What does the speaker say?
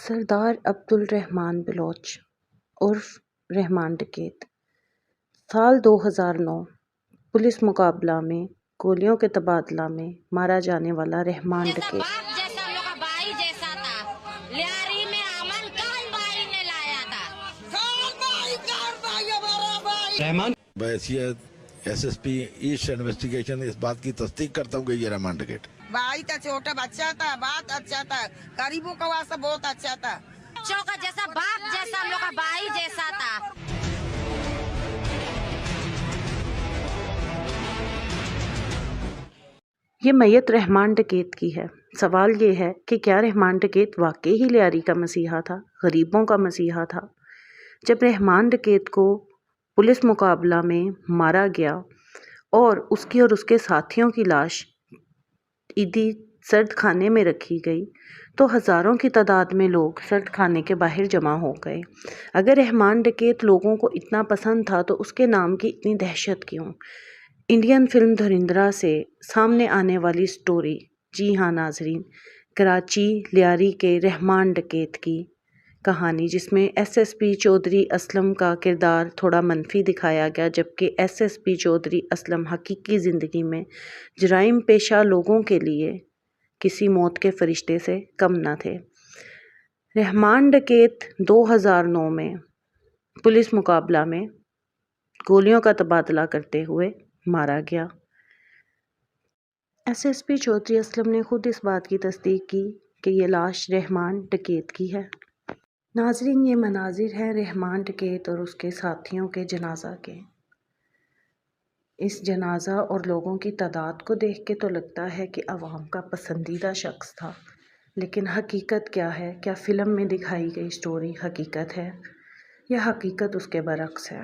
سردار عبدالرحمن بلوچ عرف رحمان ڈکیت سال 2009 پولیس مقابلہ میں گولیوں کے تبادلہ میں مارا جانے والا رحمان ڈکیت بحیثیت S S P east investigation اس بات کی تصدیق کرتا ہوں کہ یہ رحمان ڈکیت بھائی تھا، چھوٹا بچہ تھا، بات اچھا تھا، غریبوں کا واسطہ بہت اچھا تھا، چوکا جیسا باپ جیسا ہم لوگ کا بھائی جیسا تھا۔ یہ میت رحمان ڈکیت کی ہے۔ سوال یہ ہے کہ کیا رحمان ڈکیت واقعی ہی لیاری کا مسیحا تھا، غریبوں کا مسیحا تھا؟ جب رحمان ڈکیت کو پولیس مقابلہ میں مارا گیا اور اس کے ساتھیوں کی لاش عیدی سرد خانے میں رکھی گئی تو ہزاروں کی تعداد میں لوگ سرد خانے کے باہر جمع ہو گئے۔ اگر رحمان ڈکیت لوگوں کو اتنا پسند تھا تو اس کے نام کی اتنی دہشت کیوں؟ انڈین فلم دھرندرا سے سامنے آنے والی سٹوری، جی ہاں ناظرین، کراچی لیاری کے رحمان ڈکیت کی کہانی، جس میں S S P Chaudhry Aslam کا کردار تھوڑا منفی دکھایا گیا، جبکہ S S P Chaudhry Aslam حقیقی زندگی میں جرائم پیشہ لوگوں کے لیے کسی موت کے فرشتے سے کم نہ تھے۔ رحمان ڈکیت 2009 میں پولیس مقابلہ میں گولیوں کا تبادلہ کرتے ہوئے مارا گیا۔ S S P Chaudhry Aslam نے خود اس بات کی تصدیق کی کہ یہ لاش رحمان ڈکیت کی ہے۔ ناظرین، یہ مناظر ہیں رحمان ڈکیت اور اس کے ساتھیوں کے جنازہ کے۔ اس جنازہ اور لوگوں کی تعداد کو دیکھ کے تو لگتا ہے کہ عوام کا پسندیدہ شخص تھا، لیکن حقیقت کیا ہے؟ کیا فلم میں دکھائی گئی سٹوری حقیقت ہے یا حقیقت اس کے برعکس ہے؟